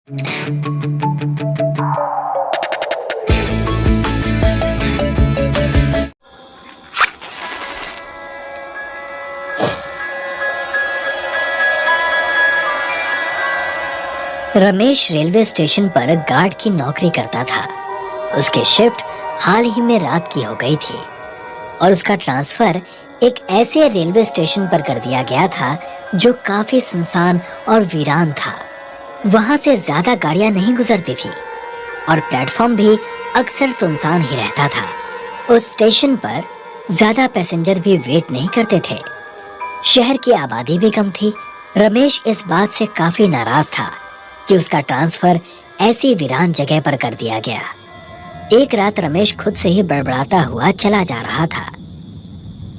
Ramesh railway station पर guard की नौकरी करता था। उसकी शिफ्ट हाल ही में रात की हो गई थी और उसका ट्रांसफर एक ऐसे रेलवे स्टेशन पर कर दिया गया था जो काफी सुनसान और वीरान था। वहां से ज्यादा गाड़ियां नहीं गुजरती थी और प्लेटफॉर्म भी अक्सर सुनसान ही रहता था। उस स्टेशन पर ज्यादा पैसेंजर भी वेट नहीं करते थे। शहर की आबादी भी कम थी। रमेश इस बात से काफी नाराज था कि उसका ट्रांसफर ऐसी वीरान जगह पर कर दिया गया। एक रात रमेश खुद से ही बड़बड़ाता हुआ चला जा रहा था।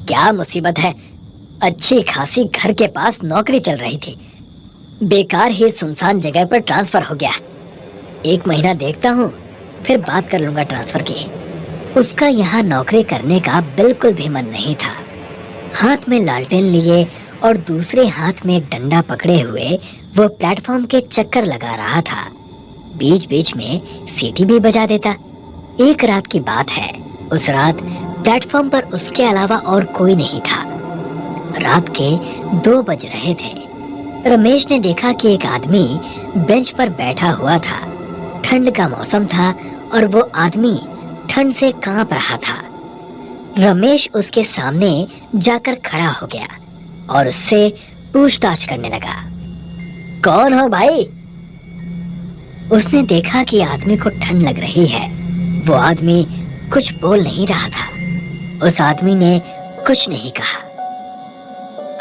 क्या मुसीबत है, अच्छी खासी घर के पास नौकरी चल रही थी, बेकार ही सुनसान जगह पर ट्रांसफर हो गया। 1 महीना देखता हूँ, फिर बात कर लूंगा ट्रांसफर की। उसका यहाँ नौकरी करने का बिल्कुल भी मन नहीं था। हाथ में लालटेन लिए और दूसरे हाथ में एक डंडा पकड़े हुए वो प्लेटफॉर्म के चक्कर लगा रहा था। बीच बीच में सीटी भी बजा देता। एक रात की बात है। उस रात प्लेटफॉर्म पर उसके अलावा और कोई नहीं था। रात के 2 बज रहे थे। रमेश ने देखा कि एक आदमी बेंच पर बैठा हुआ था। ठंड का मौसम था और वो आदमी ठंड से कांप रहा था। रमेश उसके सामने जाकर खड़ा हो गया और उससे पूछताछ करने लगा। कौन हो भाई? उसने देखा कि आदमी को ठंड लग रही है। वो आदमी कुछ बोल नहीं रहा था। उस आदमी ने कुछ नहीं कहा।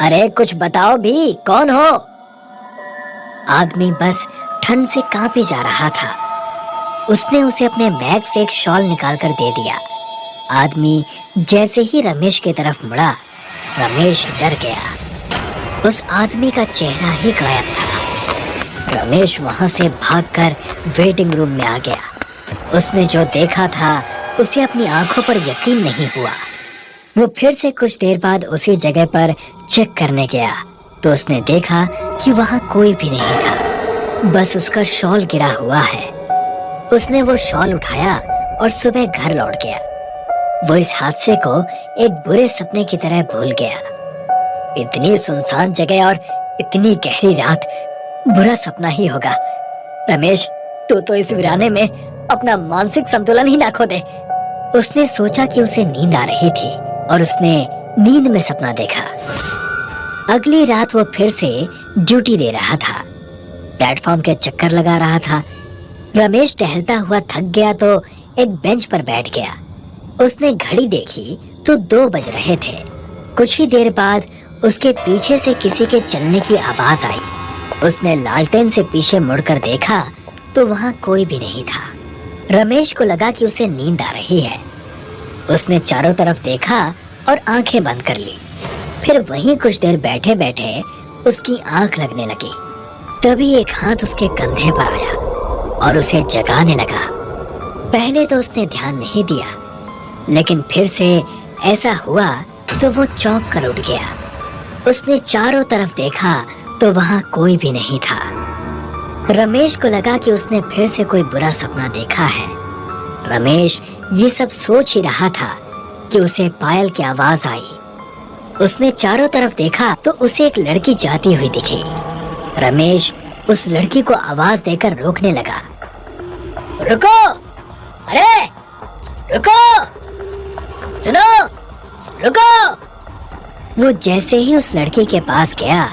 अरे कुछ बताओ भी, कौन हो? आदमी बस ठंड से कांपे जा रहा था। उसने उसे अपने बैग से एक शॉल निकालकर दे दिया। आदमी जैसे ही रमेश की तरफ मुड़ा, रमेश डर गया। उस आदमी का चेहरा ही गायब था। रमेश वहां से भागकर वेटिंग रूम में आ गया। उसने जो देखा था उसे अपनी आंखों पर यकीन नहीं हुआ। वो फिर से कुछ देर बाद उसी जगह पर चेक करने गया तो उसने देखा कि वहां कोई भी नहीं था, बस उसका शॉल गिरा हुआ है। उसने वो शॉल उठाया और सुबह घर लौट गया। वो इस हादसे को एक बुरे सपने की तरह भूल गया। इतनी सुनसान जगह और इतनी गहरी रात, बुरा सपना ही होगा। रमेश, तू तो इस वीराने में अपना मानसिक संतुलन ही ना खो दे। उसने सोचा कि उसे नींद आ रही थी और उसने नींद में सपना देखा। अगली रात वो फिर से ड्यूटी दे रहा था। प्लेटफॉर्म के चक्कर लगा रहा था। रमेश टहलता हुआ थक गया तो एक बेंच पर बैठ गया। उसने घड़ी देखी तो 2 बज रहे थे। कुछ ही देर बाद उसके पीछे से किसी के चलने की आवाज आई। उसने लालटेन से पीछे मुड़कर देखा तो वहां कोई भी नहीं था। रमेश को लगा कि उसे नींद आ रही है। उसने चारों तरफ देखा और आंखें बंद कर ली। फिर वहीं कुछ देर बैठे बैठे उसकी आंख लगने लगी। तभी एक हाथ उसके कंधे पर आया और उसे जगाने लगा। पहले तो उसने ध्यान नहीं दिया, लेकिन फिर से ऐसा हुआ तो वो चौंक कर उठ गया। उसने चारों तरफ देखा तो वहां कोई भी नहीं था। रमेश को लगा कि उसने फिर से कोई बुरा सपना देखा है। रमेश ये सब सोच ही रहा था कि उसे पायल की आवाज आई। उसने चारों तरफ देखा तो उसे एक लड़की जाती हुई दिखी। रमेश उस लड़की को आवाज देकर रोकने लगा। रुको! अरे रुको! सुनो! रुको! वो जैसे ही उस लड़की के पास गया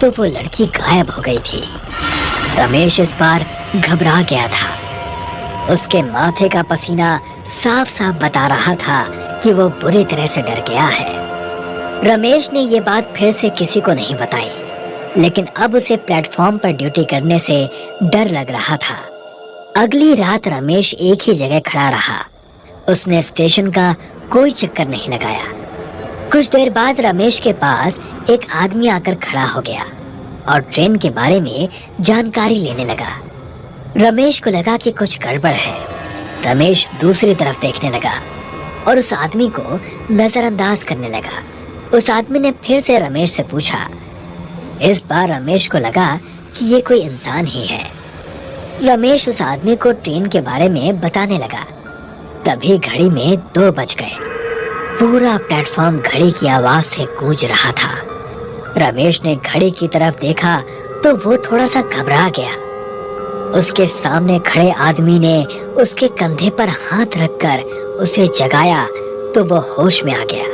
तो वो लड़की गायब हो गई थी। रमेश इस बार घबरा गया था। उसके माथे का पसीना साफ साफ बता रहा था कि वो बुरी तरह से डर गया है। रमेश ने ये बात फिर से किसी को नहीं बताई, लेकिन अब उसे प्लेटफॉर्म पर ड्यूटी करने से डर लग रहा था। अगली रात रमेश एक ही जगह खड़ा रहा। उसने स्टेशन का कोई चक्कर नहीं लगाया। कुछ देर बाद रमेश के पास एक आदमी आकर खड़ा हो गया और ट्रेन के बारे में जानकारी लेने लगा। रमेश को लगा कि कुछ गड़बड़ है। रमेश दूसरी तरफ देखने लगा और उस आदमी को नजरअंदाज करने लगा। उस आदमी ने फिर से रमेश से पूछा। इस बार रमेश को लगा कि ये कोई इंसान ही है। रमेश उस आदमी को ट्रेन के बारे में बताने लगा। तभी घड़ी में 2 बज गए। पूरा प्लेटफॉर्म घड़ी की आवाज से गूंज रहा था। रमेश ने घड़ी की तरफ देखा तो वो थोड़ा सा घबरा गया। उसके सामने खड़े आदमी ने उसके कंधे पर हाथ रखकर उसे जगाया तो वो होश में आ गया।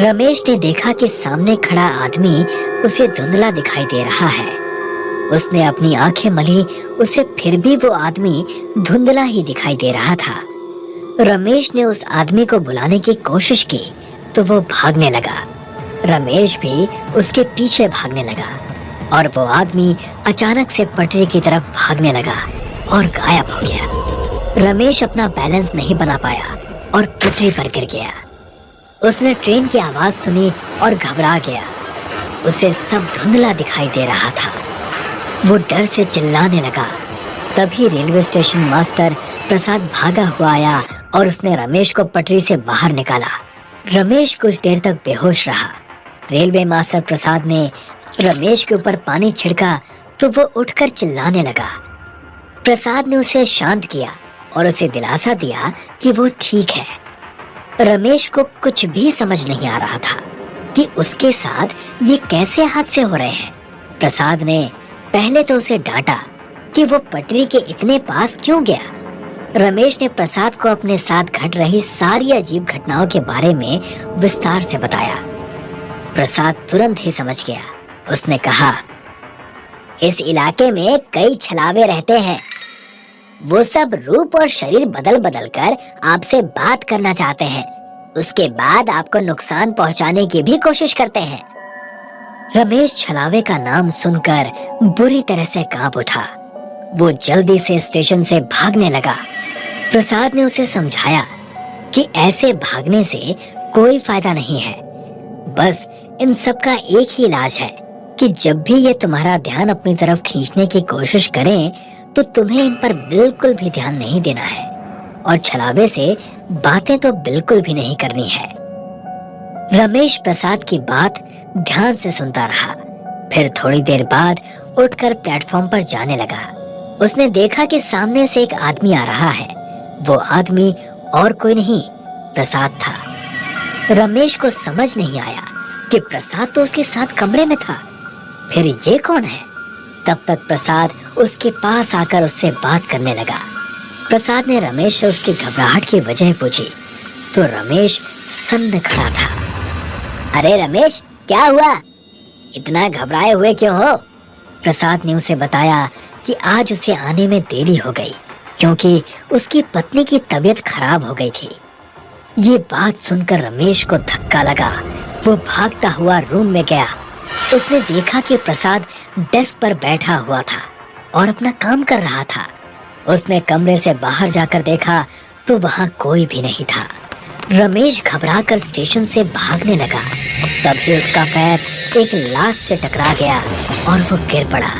रमेश ने देखा कि सामने खड़ा आदमी उसे धुंधला दिखाई दे रहा है। उसने अपनी आंखें मली, उसे फिर भी वो आदमी धुंधला ही दिखाई दे रहा था। रमेश ने उस आदमी को बुलाने की कोशिश की तो वो भागने लगा। रमेश भी उसके पीछे भागने लगा और वो आदमी अचानक से पटरी की तरफ भागने लगा और गायब हो गया। रमेश अपना बैलेंस नहीं बना पाया और पटरी पर गिर गया। उसने ट्रेन की आवाज सुनी और घबरा गया। उसे सब धुंधला दिखाई दे रहा था। वो डर से चिल्लाने लगा। तभी रेलवे स्टेशन मास्टर प्रसाद भागा हुआ आया और उसने रमेश को पटरी से बाहर निकाला। रमेश कुछ देर तक बेहोश रहा। रेलवे मास्टर प्रसाद ने रमेश के ऊपर पानी छिड़का तो वो उठकर चिल्लाने लगा। प्रसाद ने उसे शांत किया और उसे दिलासा दिया कि वो ठीक है। रमेश को कुछ भी समझ नहीं आ रहा था कि उसके साथ ये कैसे हादसे हो रहे हैं। प्रसाद ने पहले तो उसे डांटा कि वो पटरी के इतने पास क्यों गया। रमेश ने प्रसाद को अपने साथ घट रही सारी अजीब घटनाओं के बारे में विस्तार से बताया। प्रसाद तुरंत ही समझ गया। उसने कहा, इस इलाके में कई छलावे रहते हैं। वो सब रूप और शरीर बदल बदल कर आपसे बात करना चाहते हैं। उसके बाद आपको नुकसान पहुंचाने की भी कोशिश करते हैं। रमेश छलावे का नाम सुनकर बुरी तरह से कांप उठा। वो जल्दी से स्टेशन से भागने लगा। प्रसाद ने उसे समझाया कि ऐसे भागने से कोई फायदा नहीं है। बस इन सब का एक ही इलाज है कि जब भी ये तुम्हारा ध्यान अपनी तरफ खींचने की कोशिश करें तो तुम्हें इन पर बिल्कुल भी ध्यान नहीं देना है और छलावे से बातें तो बिल्कुल भी नहीं करनी है। रमेश प्रसाद की बात ध्यान से सुनता रहा। फिर थोड़ी देर बाद उठकर प्लेटफॉर्म पर जाने लगा। उसने देखा कि सामने से एक आदमी आ रहा है। वो आदमी और कोई नहीं, प्रसाद था। रमेश को समझ नहीं आया कि प्रसाद तो उसके साथ कमरे में था, फिर ये कौन है। तब तक प्रसाद उसके पास आकर उससे बात करने लगा। प्रसाद ने रमेश से उसकी घबराहट की वजह पूछी तो रमेश सन्न खड़ा था। अरे रमेश, क्या हुआ? इतना घबराए हुए क्यों हो? प्रसाद ने उसे बताया कि आज उसे आने में देरी हो गई क्योंकि उसकी पत्नी की तबीयत खराब हो गई थी। ये बात सुनकर रमेश को धक्का लगा। वो भागता हुआ रूम में गया। उसने देखा कि प्रसाद डेस्क पर बैठा हुआ था और अपना काम कर रहा था। उसने कमरे से बाहर जाकर देखा तो वहां कोई भी नहीं था। रमेश घबराकर स्टेशन से भागने लगा। तभी उसका पैर एक लाश से टकरा गया और वो गिर पड़ा।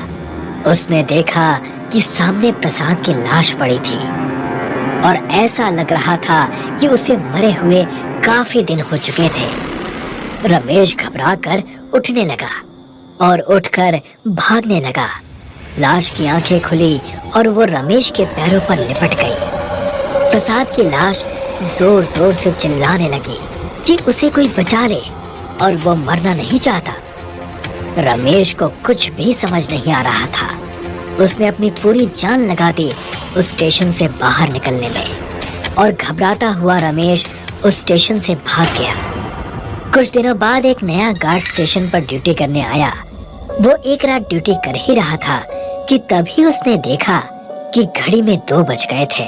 उसने देखा कि सामने प्रसाद की लाश पड़ी थी और ऐसा लग रहा था कि उसे मरे हुए काफी दिन हो चुके थे। रमेश घबराकर उठने लगा और उठकर भागने लगा। लाश की आंखें खुली और वो रमेश के पैरों पर लिपट गई। प्रसाद की लाश जोर जोर से चिल्लाने लगी कि उसे कोई बचा ले और वो मरना नहीं चाहता। रमेश को कुछ भी समझ नहीं आ रहा था। उसने अपनी पूरी जान लगा दी उस स्टेशन से बाहर निकलने में और घबराता हुआ रमेश उस स्टेशन से भाग गया। कुछ दिनों बाद एक नया गार्ड स्टेशन पर ड्यूटी करने आया। वो एक रात ड्यूटी कर ही रहा था कि तभी उसने देखा कि घड़ी में 2 बज गए थे।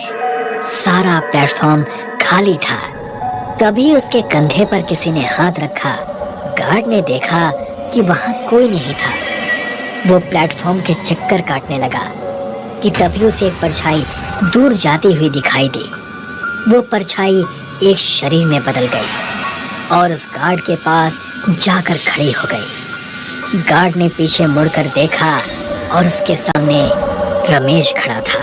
सारा प्लेटफॉर्म खाली था। तभी उसके कंधे पर किसी ने हाथ रखा। गार्ड ने देखा कि वहां कोई नहीं था। वो प्लेटफॉर्म के चक्कर काटने लगा कि तभी उसे एक परछाई दूर जाती हुई दिखाई दी। वो परछाई एक शरीर में बदल गई और उस गार्ड के पास जाकर खड़ी हो गई। गार्ड ने पीछे मुड़कर देखा और उसके सामने रमेश खड़ा था।